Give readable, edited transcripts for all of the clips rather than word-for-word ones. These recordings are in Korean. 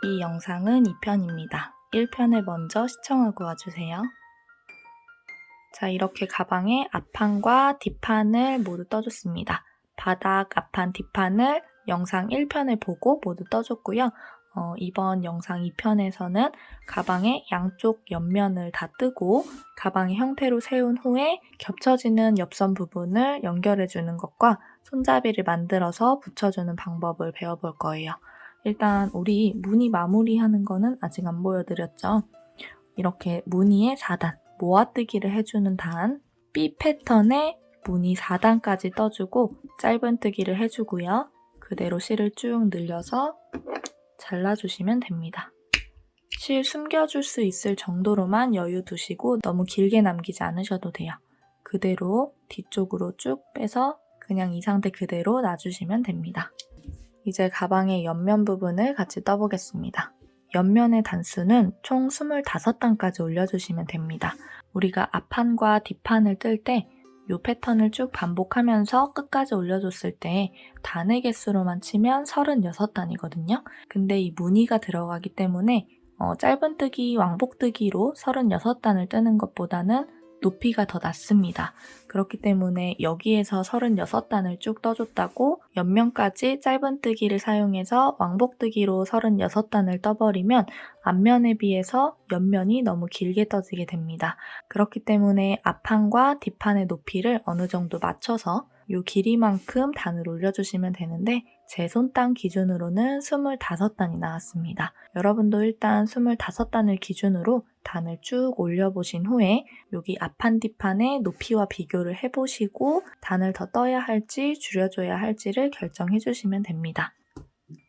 이 영상은 2편입니다. 1편을 먼저 시청하고 와주세요. 자, 이렇게 가방의 앞판과 뒷판을 모두 떠줬습니다. 바닥, 앞판, 뒷판을 영상 1편을 보고 모두 떠줬고요. 이번 영상 2편에서는 가방의 양쪽 옆면을 다 뜨고 가방의 형태로 세운 후에 겹쳐지는 옆선 부분을 연결해주는 것과 손잡이를 만들어서 붙여주는 방법을 배워볼 거예요. 일단 우리 무늬 마무리하는 거는 아직 안 보여드렸죠. 이렇게 무늬의 4단, 모아뜨기를 해주는 단, B 패턴의 무늬 4단까지 떠주고 짧은뜨기를 해주고요. 그대로 실을 쭉 늘려서 잘라주시면 됩니다. 실 숨겨줄 수 있을 정도로만 여유 두시고 너무 길게 남기지 않으셔도 돼요. 그대로 뒤쪽으로 쭉 빼서 그냥 이 상태 그대로 놔주시면 됩니다. 이제 가방의 옆면 부분을 같이 떠보겠습니다. 옆면의 단수는 총 25단까지 올려주시면 됩니다. 우리가 앞판과 뒷판을 뜰 때 이 패턴을 쭉 반복하면서 끝까지 올려줬을 때 단의 개수로만 치면 36단이거든요. 근데 이 무늬가 들어가기 때문에 짧은뜨기, 왕복뜨기로 36단을 뜨는 것보다는 높이가 더 낮습니다. 그렇기 때문에 여기에서 36단을 쭉 떠줬다고 옆면까지 짧은뜨기를 사용해서 왕복뜨기로 36단을 떠버리면 앞면에 비해서 옆면이 너무 길게 떠지게 됩니다. 그렇기 때문에 앞판과 뒷판의 높이를 어느 정도 맞춰서 이 길이만큼 단을 올려주시면 되는데 제 손단 기준으로는 25단이 나왔습니다. 여러분도 일단 25단을 기준으로 단을 쭉 올려보신 후에 여기 앞판 뒷판의 높이와 비교를 해보시고 단을 더 떠야 할지 줄여줘야 할지를 결정해 주시면 됩니다.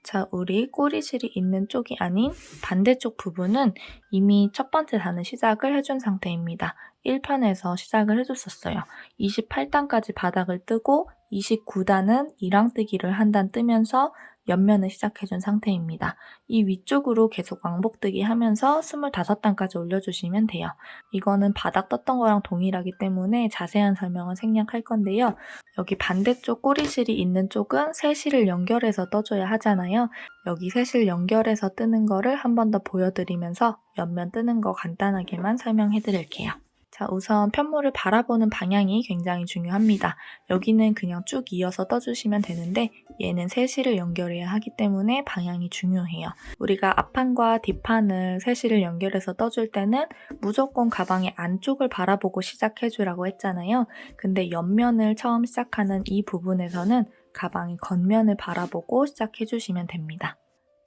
자, 우리 꼬리실이 있는 쪽이 아닌 반대쪽 부분은 이미 첫 번째 단을 시작을 해준 상태입니다. 1편에서 시작을 해줬었어요. 28단까지 바닥을 뜨고 29단은 이랑뜨기를 한 단 뜨면서 옆면을 시작해준 상태입니다. 이 위쪽으로 계속 왕복뜨기 하면서 25단까지 올려주시면 돼요. 이거는 바닥 떴던 거랑 동일하기 때문에 자세한 설명은 생략할 건데요. 여기 반대쪽 꼬리실이 있는 쪽은 세 실을 연결해서 떠줘야 하잖아요. 여기 세 실 연결해서 뜨는 거를 한 번 더 보여드리면서 옆면 뜨는 거 간단하게만 설명해 드릴게요. 자, 우선 편물을 바라보는 방향이 굉장히 중요합니다. 여기는 그냥 쭉 이어서 떠주시면 되는데 얘는 세 실을 연결해야 하기 때문에 방향이 중요해요. 우리가 앞판과 뒷판을 세 실을 연결해서 떠줄 때는 무조건 가방의 안쪽을 바라보고 시작해주라고 했잖아요. 근데 옆면을 처음 시작하는 이 부분에서는 가방의 겉면을 바라보고 시작해주시면 됩니다.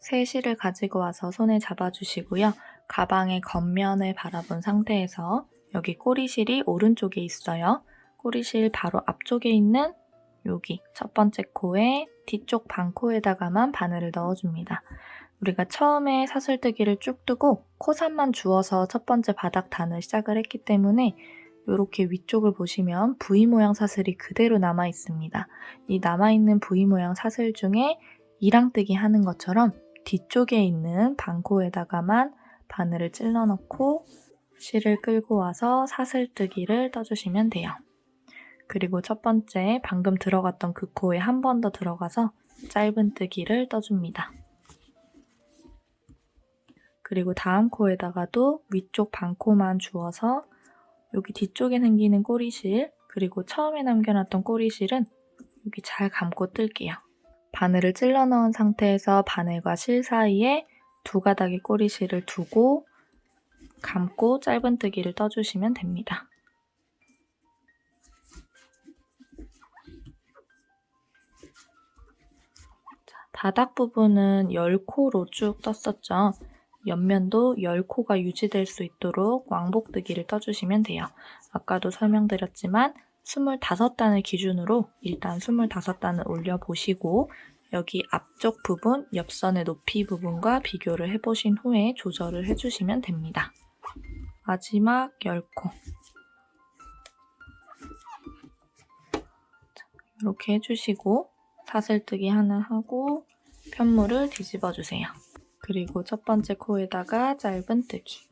세 실을 가지고 와서 손에 잡아주시고요. 가방의 겉면을 바라본 상태에서 여기 꼬리실이 오른쪽에 있어요. 꼬리실 바로 앞쪽에 있는 여기 첫 번째 코에 뒤쪽 반코에다가만 바늘을 넣어줍니다. 우리가 처음에 사슬뜨기를 쭉 뜨고 코살만 주어서 첫 번째 바닥 단을 시작을 했기 때문에 이렇게 위쪽을 보시면 V 모양 사슬이 그대로 남아 있습니다. 이 남아있는 V 모양 사슬 중에 이랑뜨기 하는 것처럼 뒤쪽에 있는 반코에다가만 바늘을 찔러 넣고 실을 끌고 와서 사슬뜨기를 떠주시면 돼요. 그리고 첫 번째 방금 들어갔던 그 코에 한 번 더 들어가서 짧은뜨기를 떠줍니다. 그리고 다음 코에다가도 위쪽 반코만 주어서 여기 뒤쪽에 생기는 꼬리실 그리고 처음에 남겨놨던 꼬리실은 여기 잘 감고 뜰게요. 바늘을 찔러 넣은 상태에서 바늘과 실 사이에 두 가닥의 꼬리실을 두고 감고 짧은뜨기를 떠주시면 됩니다. 자, 바닥 부분은 10코로 쭉 떴었죠. 옆면도 10코가 유지될 수 있도록 왕복뜨기를 떠주시면 돼요. 아까도 설명드렸지만 25단을 기준으로 일단 25단을 올려보시고 여기 앞쪽 부분, 옆선의 높이 부분과 비교를 해보신 후에 조절을 해주시면 됩니다. 마지막 10코. 이렇게 해주시고 사슬뜨기 하나 하고 편물을 뒤집어주세요. 그리고 첫 번째 코에다가 짧은뜨기.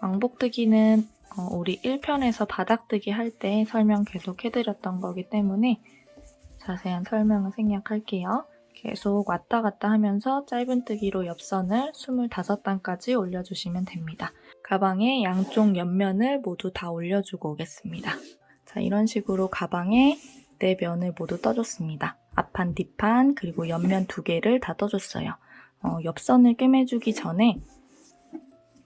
왕복뜨기는 우리 1편에서 바닥뜨기 할 때 설명 계속 해드렸던 거기 때문에 자세한 설명은 생략할게요. 계속 왔다 갔다 하면서 짧은뜨기로 옆선을 25단까지 올려주시면 됩니다. 가방의 양쪽 옆면을 모두 다 올려주고 오겠습니다. 자, 이런 식으로 가방의 4면을 모두 떠줬습니다. 앞판, 뒷판, 그리고 옆면 2개를 다 떠줬어요. 옆선을 꿰매주기 전에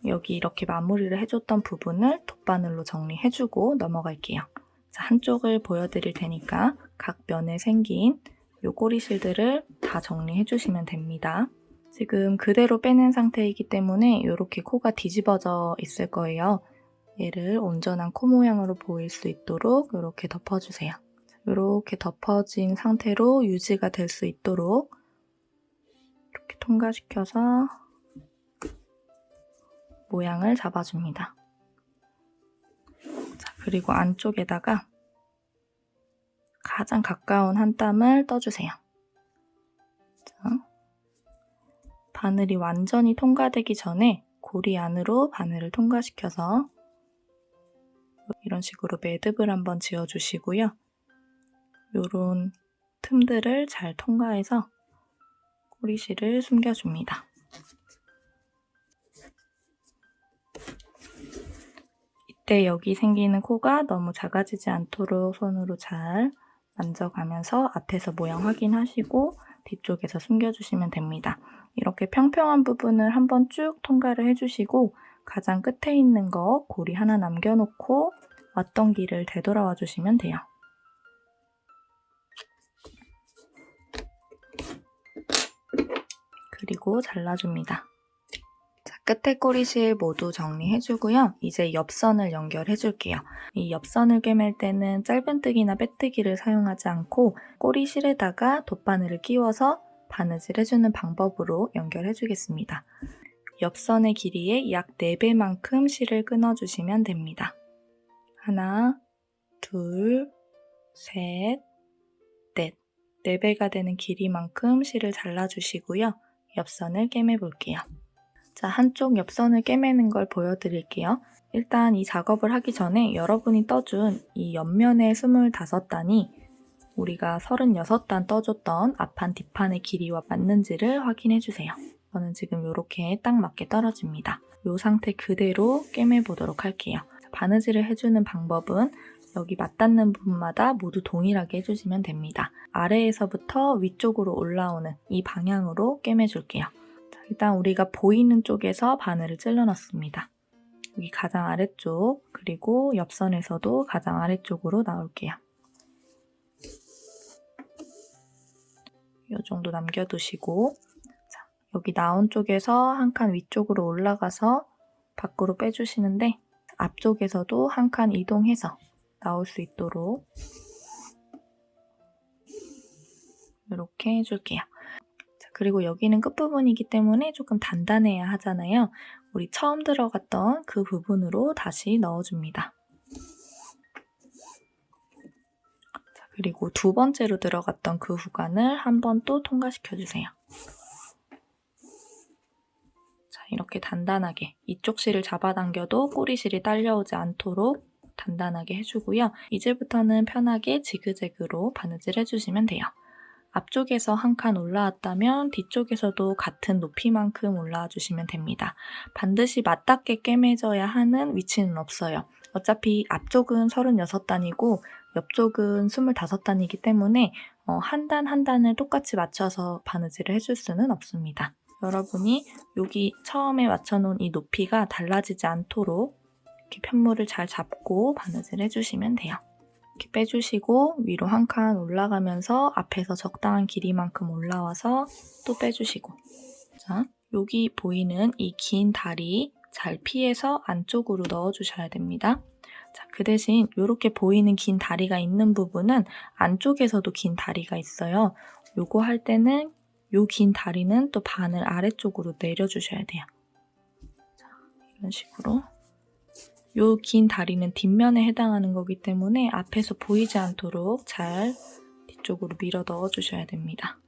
여기 이렇게 마무리를 해줬던 부분을 돗바늘로 정리해주고 넘어갈게요. 자, 한쪽을 보여드릴 테니까 각 면에 생긴 요 꼬리실들을 다 정리해주시면 됩니다. 지금 그대로 빼낸 상태이기 때문에 이렇게 코가 뒤집어져 있을 거예요. 얘를 온전한 코 모양으로 보일 수 있도록 이렇게 덮어주세요. 이렇게 덮어진 상태로 유지가 될 수 있도록 이렇게 통과시켜서 모양을 잡아줍니다. 자, 그리고 안쪽에다가 가장 가까운 한 땀을 떠주세요. 자, 바늘이 완전히 통과되기 전에 고리 안으로 바늘을 통과시켜서 이런 식으로 매듭을 한번 지어주시고요. 요런 틈들을 잘 통과해서 꼬리실을 숨겨줍니다. 이때 여기 생기는 코가 너무 작아지지 않도록 손으로 잘 만져가면서 앞에서 모양 확인하시고 뒤쪽에서 숨겨주시면 됩니다. 이렇게 평평한 부분을 한번 쭉 통과를 해주시고 가장 끝에 있는 거 고리 하나 남겨놓고 왔던 길을 되돌아와 주시면 돼요. 그리고 잘라줍니다. 자, 끝에 꼬리실 모두 정리해주고요. 이제 옆선을 연결해줄게요. 이 옆선을 꿰맬 때는 짧은뜨기나 빼뜨기를 사용하지 않고 꼬리실에다가 돗바늘을 끼워서 바느질 해주는 방법으로 연결해주겠습니다. 옆선의 길이의 약 4배만큼 실을 끊어주시면 됩니다. 하나, 둘, 셋, 넷. 4배가 되는 길이만큼 실을 잘라주시고요. 옆선을 꿰매볼게요. 자, 한쪽 옆선을 꿰매는 걸 보여드릴게요. 일단 이 작업을 하기 전에 여러분이 떠준 이 옆면의 25단이 우리가 36단 떠줬던 앞판, 뒷판의 길이와 맞는지를 확인해주세요. 저는 지금 이렇게 딱 맞게 떨어집니다. 이 상태 그대로 꿰매보도록 할게요. 바느질을 해주는 방법은 여기 맞닿는 부분마다 모두 동일하게 해주시면 됩니다. 아래에서부터 위쪽으로 올라오는 이 방향으로 꿰매줄게요. 자, 일단 우리가 보이는 쪽에서 바늘을 찔러넣습니다. 여기 가장 아래쪽, 그리고 옆선에서도 가장 아래쪽으로 나올게요. 이 정도 남겨두시고, 자, 여기 나온 쪽에서 한 칸 위쪽으로 올라가서 밖으로 빼주시는데 앞쪽에서도 한 칸 이동해서 나올 수 있도록 이렇게 해줄게요. 자, 그리고 여기는 끝부분이기 때문에 조금 단단해야 하잖아요. 우리 처음 들어갔던 그 부분으로 다시 넣어줍니다. 자, 그리고 두 번째로 들어갔던 그 구간을 한 번 또 통과시켜주세요. 자, 이렇게 단단하게 이쪽 실을 잡아당겨도 꼬리실이 딸려오지 않도록 단단하게 해주고요. 이제부터는 편하게 지그재그로 바느질 해주시면 돼요. 앞쪽에서 한 칸 올라왔다면 뒤쪽에서도 같은 높이만큼 올라와 주시면 됩니다. 반드시 맞닿게 꿰매져야 하는 위치는 없어요. 어차피 앞쪽은 36단이고 옆쪽은 25단이기 때문에 한 단 한 단을 똑같이 맞춰서 바느질을 해줄 수는 없습니다. 여러분이 여기 처음에 맞춰놓은 이 높이가 달라지지 않도록 이렇게 편물을 잘 잡고 바느질 해주시면 돼요. 이렇게 빼주시고 위로 한 칸 올라가면서 앞에서 적당한 길이만큼 올라와서 또 빼주시고, 자, 여기 보이는 이 긴 다리 잘 피해서 안쪽으로 넣어주셔야 됩니다. 자, 그 대신 이렇게 보이는 긴 다리가 있는 부분은 안쪽에서도 긴 다리가 있어요. 요거 할 때는 요 긴 다리는 또 바늘 아래쪽으로 내려주셔야 돼요. 자, 이런 식으로. 요 긴 다리는 뒷면에 해당하는 거기 때문에 앞에서 보이지 않도록 잘 뒤쪽으로 밀어 넣어주셔야 됩니다.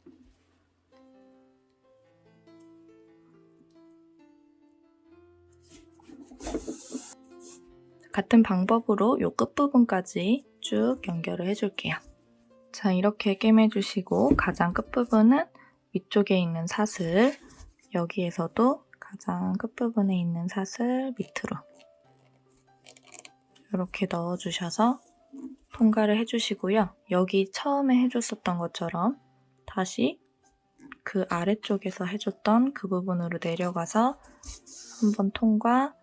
같은 방법으로 요 끝부분까지 쭉 연결을 해줄게요. 자, 이렇게 꿰매주시고 가장 끝부분은 위쪽에 있는 사슬, 여기에서도 가장 끝부분에 있는 사슬 밑으로 이렇게 넣어주셔서 통과를 해주시고요. 여기 처음에 해줬었던 것처럼 다시 그 아래쪽에서 해줬던 그 부분으로 내려가서 한번 통과,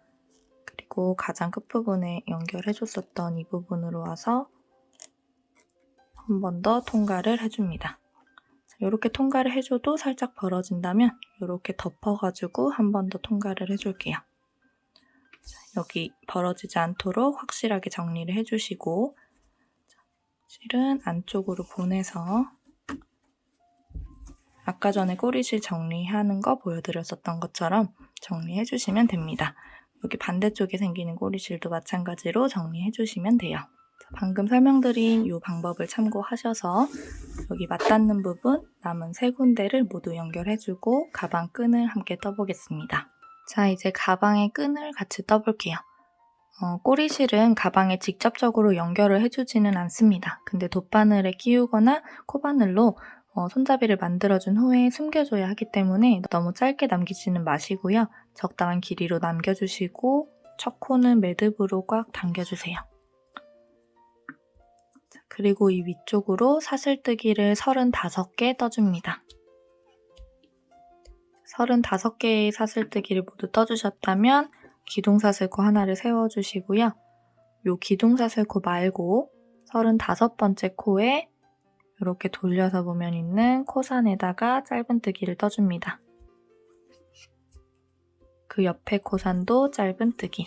그리고 가장 끝부분에 연결해줬었던 이 부분으로 와서 한 번 더 통과를 해줍니다. 이렇게 통과를 해줘도 살짝 벌어진다면 이렇게 덮어가지고 한 번 더 통과를 해줄게요. 여기 벌어지지 않도록 확실하게 정리를 해주시고, 실은 안쪽으로 보내서 아까 전에 꼬리실 정리하는 거 보여드렸었던 것처럼 정리해주시면 됩니다. 여기 반대쪽에 생기는 꼬리실도 마찬가지로 정리해주시면 돼요. 방금 설명드린 이 방법을 참고하셔서 여기 맞닿는 부분 남은 3군데를 모두 연결해주고 가방 끈을 함께 떠보겠습니다. 자, 이제 가방의 끈을 같이 떠볼게요. 꼬리실은 가방에 직접적으로 연결을 해주지는 않습니다. 근데 돗바늘에 끼우거나 코바늘로 손잡이를 만들어준 후에 숨겨줘야 하기 때문에 너무 짧게 남기지는 마시고요. 적당한 길이로 남겨주시고 첫 코는 매듭으로 꽉 당겨주세요. 그리고 이 위쪽으로 사슬뜨기를 35개 떠줍니다. 35개의 사슬뜨기를 모두 떠주셨다면 기둥사슬코 하나를 세워주시고요. 이 기둥사슬코 말고 35번째 코에 이렇게 돌려서 보면 있는 코산에다가 짧은뜨기를 떠줍니다. 그 옆에 코산도 짧은뜨기.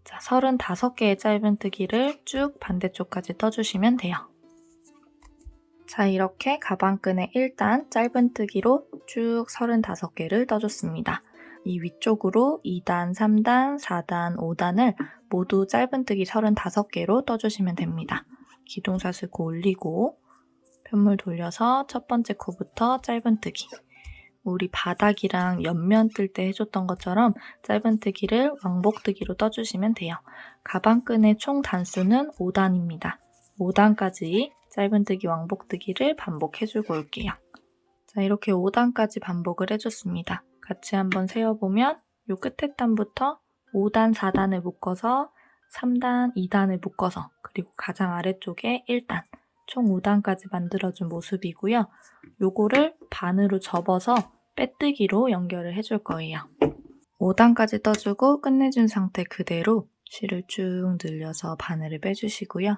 자, 35개의 짧은뜨기를 쭉 반대쪽까지 떠주시면 돼요. 자, 이렇게 가방끈에 일단 짧은뜨기로 쭉 35개를 떠줬습니다. 이 위쪽으로 2단, 3단, 4단, 5단을 모두 짧은뜨기 35개로 떠주시면 됩니다. 기둥사슬코 올리고 편물 돌려서 첫 번째 코부터 짧은뜨기. 우리 바닥이랑 옆면 뜰 때 해줬던 것처럼 짧은뜨기를 왕복뜨기로 떠주시면 돼요. 가방끈의 총 단수는 5단입니다. 5단까지 짧은뜨기, 왕복뜨기를 반복해주고 올게요. 자, 이렇게 5단까지 반복을 해줬습니다. 같이 한번 세어보면 이 끝에 단부터 5단, 4단을 묶어서 3단, 2단을 묶어서 그리고 가장 아래쪽에 1단, 총 5단까지 만들어준 모습이고요. 요거를 반으로 접어서 빼뜨기로 연결을 해줄 거예요. 5단까지 떠주고 끝내준 상태 그대로 실을 쭉 늘려서 바늘을 빼주시고요.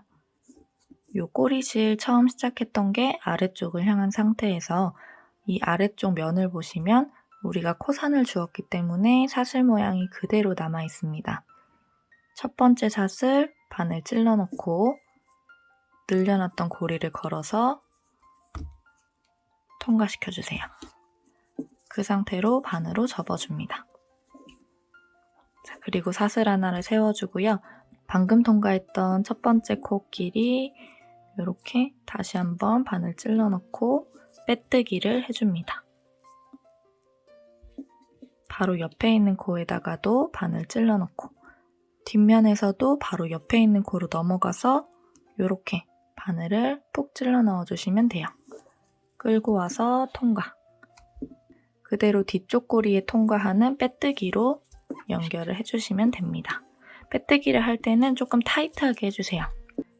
요 꼬리실 처음 시작했던 게 아래쪽을 향한 상태에서 이 아래쪽 면을 보시면 우리가 코산을 주었기 때문에 사슬 모양이 그대로 남아 있습니다. 첫 번째 사슬 바늘 찔러 넣고 늘려놨던 고리를 걸어서 통과시켜주세요. 그 상태로 반으로 접어줍니다. 자, 그리고 사슬 하나를 세워주고요. 방금 통과했던 첫 번째 코끼리 이렇게 다시 한번 바늘 찔러 넣고 빼뜨기를 해줍니다. 바로 옆에 있는 코에다가도 바늘 찔러 넣고 뒷면에서도 바로 옆에 있는 코로 넘어가서 이렇게 바늘을 푹 찔러 넣어주시면 돼요. 끌고 와서 통과. 그대로 뒤쪽 꼬리에 통과하는 빼뜨기로 연결을 해주시면 됩니다. 빼뜨기를 할 때는 조금 타이트하게 해주세요.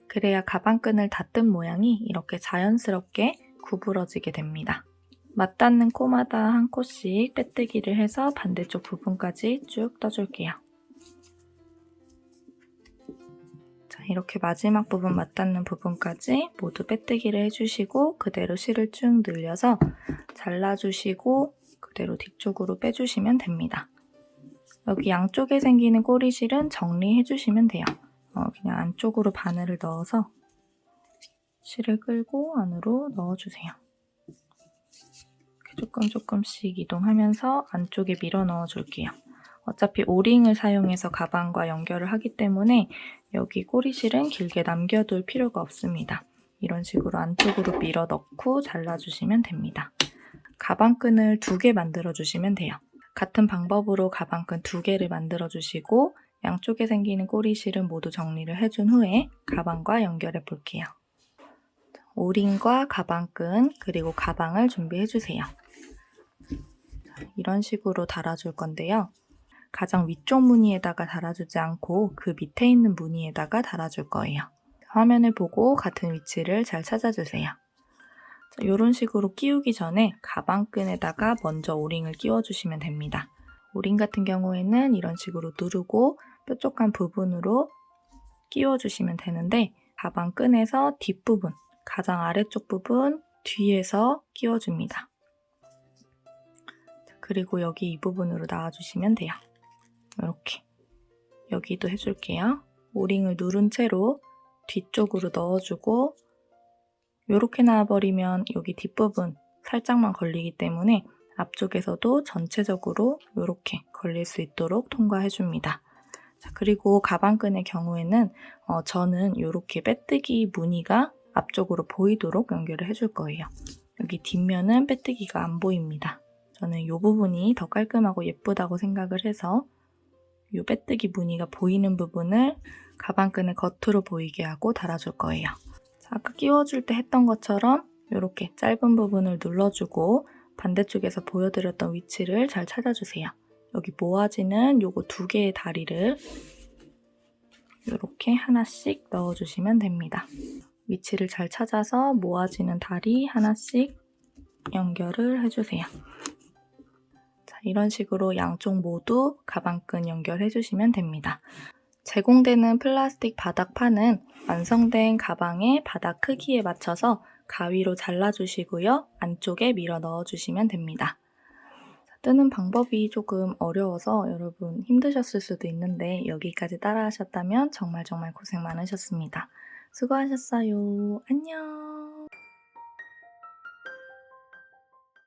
그래야 가방끈을 닫은 모양이 이렇게 자연스럽게 구부러지게 됩니다. 맞닿는 코마다 한 코씩 빼뜨기를 해서 반대쪽 부분까지 쭉 떠줄게요. 자, 이렇게 마지막 부분 맞닿는 부분까지 모두 빼뜨기를 해주시고 그대로 실을 쭉 늘려서 잘라주시고 그대로 뒤쪽으로 빼주시면 됩니다. 여기 양쪽에 생기는 꼬리실은 정리해주시면 돼요. 그냥 안쪽으로 바늘을 넣어서 실을 끌고 안으로 넣어주세요. 이렇게 조금씩 이동하면서 안쪽에 밀어 넣어줄게요. 어차피 오링을 사용해서 가방과 연결을 하기 때문에 여기 꼬리실은 길게 남겨둘 필요가 없습니다. 이런 식으로 안쪽으로 밀어 넣고 잘라주시면 됩니다. 가방끈을 2개 만들어주시면 돼요. 같은 방법으로 가방끈 2개를 만들어주시고 양쪽에 생기는 꼬리실은 모두 정리를 해준 후에 가방과 연결해 볼게요. 오링과 가방끈 그리고 가방을 준비해주세요. 이런 식으로 달아줄 건데요. 가장 위쪽 무늬에다가 달아주지 않고 그 밑에 있는 무늬에다가 달아줄 거예요. 화면을 보고 같은 위치를 잘 찾아주세요. 이런 식으로 끼우기 전에 가방끈에다가 먼저 오링을 끼워주시면 됩니다. 오링 같은 경우에는 이런 식으로 누르고 뾰족한 부분으로 끼워주시면 되는데 가방끈에서 뒷부분, 가장 아래쪽 부분 뒤에서 끼워줍니다. 그리고 여기 이 부분으로 나와주시면 돼요. 이렇게. 여기도 해줄게요. 오링을 누른 채로 뒤쪽으로 넣어주고 이렇게 나와버리면 여기 뒷부분 살짝만 걸리기 때문에 앞쪽에서도 전체적으로 이렇게 걸릴 수 있도록 통과해줍니다. 자, 그리고 가방끈의 경우에는 저는 이렇게 빼뜨기 무늬가 앞쪽으로 보이도록 연결을 해줄 거예요. 여기 뒷면은 빼뜨기가 안 보입니다. 저는 이 부분이 더 깔끔하고 예쁘다고 생각을 해서 이 빼뜨기 무늬가 보이는 부분을 가방끈의 겉으로 보이게 하고 달아줄 거예요. 자, 아까 끼워줄 때 했던 것처럼 이렇게 짧은 부분을 눌러주고 반대쪽에서 보여드렸던 위치를 잘 찾아주세요. 여기 모아지는 요거 2개의 다리를 이렇게 하나씩 넣어주시면 됩니다. 위치를 잘 찾아서 모아지는 다리 하나씩 연결을 해주세요. 자, 이런 식으로 양쪽 모두 가방끈 연결해주시면 됩니다. 제공되는 플라스틱 바닥판은 완성된 가방의 바닥 크기에 맞춰서 가위로 잘라주시고요. 안쪽에 밀어 넣어주시면 됩니다. 뜨는 방법이 조금 어려워서 여러분 힘드셨을 수도 있는데 여기까지 따라 하셨다면 정말 고생 많으셨습니다. 수고하셨어요. 안녕.